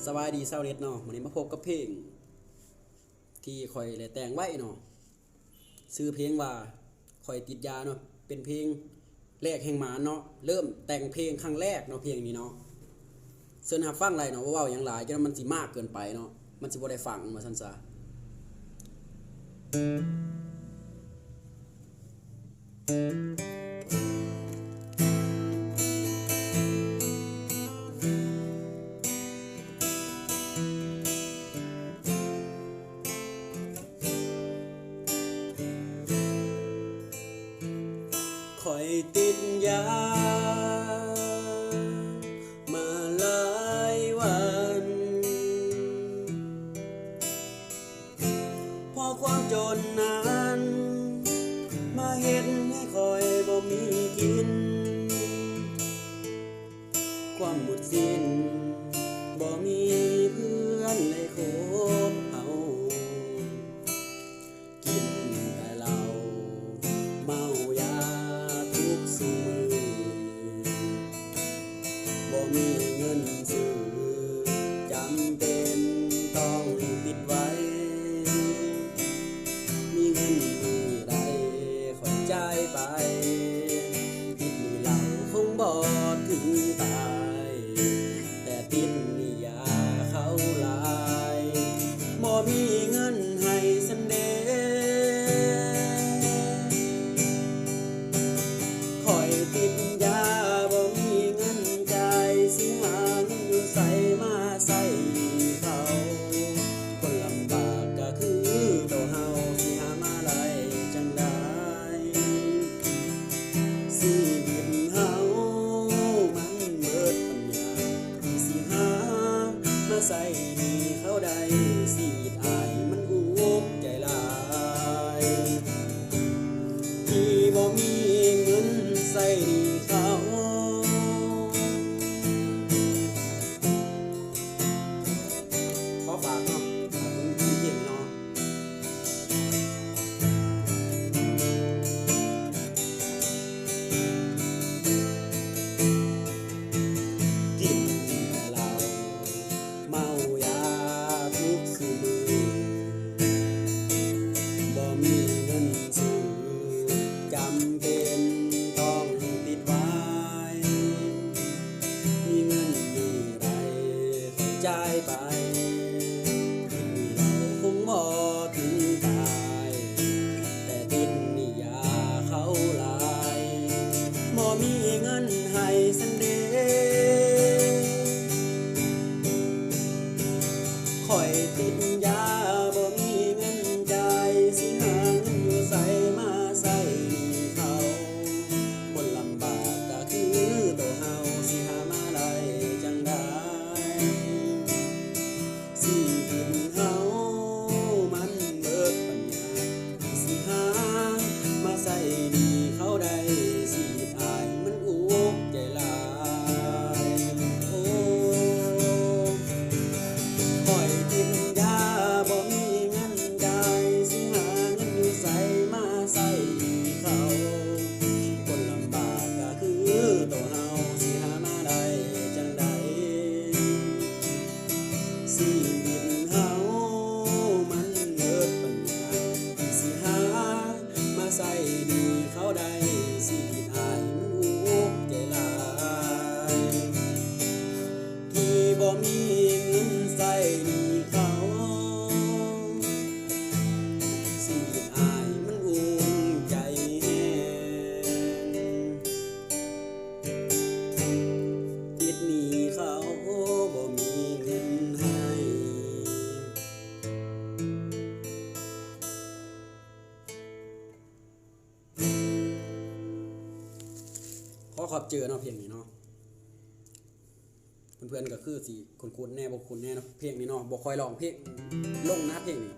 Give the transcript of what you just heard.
สบายดีเศร้าเด็ดเนาะวันนี้มาพบกับเพลงที่ข่อยได้แต่งไว้เนาะชื่อเพลงว่าข่อยติดยาเนาะเป็นเพลงแรกแห่งหมาเนาะเริ่มแต่งเพลงครั้งแรกเนาะเพลงนี้เนาะเสิร์ชหาฟังไรเนาะว่าอย่างหลายจนมันสิมากเกินไปเนาะมันสิบ่ได้ฟังว่าซั่นซะข่อยติดยามาหลายวันพอความจนนั้นมาเห็นให้ข่อยบ่มีกินความหมดสิ้นบ่มีเพื่อนเลยคบเอากินแต่เหล้าเมายาทุกมื้อบ่มีเงินซื้อจำเป็นต้องปิดไว้มีเงินมื้อใดค่อยจ่ายไปติดหนี้เหล้าคงบ่ถึงตายแต่ติดหนี้ยาเขาหลายบ่มีเงินให้ซั้นเด้ข่อยติดยาบ่มีเงินจ่ายสิหาเงินอยู่ไสมาใส่เขาคนลำบากก็คือตัวเฮาสิหามาได้จังได๋ชีวิตเฮามันเบิดปัญญาสิหามาใส่หนี้เขาได้สิอายมันอุกใจหลายที่บ่มีเงินใส่หนี้เขาขอฝากเนาะฝากเพลงเนาะกินแต่เหล้าเมายาทุกมื้อบ่มีเงินซื้อจำเป็นต้องติดไว้มีเงินมื้อใดค่อยจ่ายไปติดหนี้เหล้าคงบ่ถึงตายแต่ติดหนี้ยาเขาหลายบ่มีเงินให้ซั้นเด้ข่อยติดยาบ่มีเงินจ่ายสิหาเงินอยู่ไสมาใส่หนี้เขาคนลำบากก็คือตัวเฮาสิหามาได้จังได๋ชีวิตเฮามันเบิดปัญญาสิหามาใส่หนี้เขาได้ชีวิตอายมันอุกใจหลายโอ้ข่อยติดยาบ่มีเงินจ่ายสิหาเงินอยู่ไสมาใส่หนี้เขาคนลำบากก็คือตัวเฮาสิหามาได้จังใดชีวิตเฮามันเบิดปัญญาสิหามาใส่หนี้เขาได้ชีวิตอายมันอุกใจหลายที่บ่มีเงินใส่หนี้เขาชีวิตอายมันอุ่นใจแฮงติดหนี้เขาบ่มีเงินให้ขอขอบเจอเนาะเพลงนี้เนาะเพื่อนๆก็คือสิคุ้นๆแน่บ่คุ้นแน่เนาะเพลงนี้เนาะบ่ค่อยร้องเพลงลงนะเพลงนี้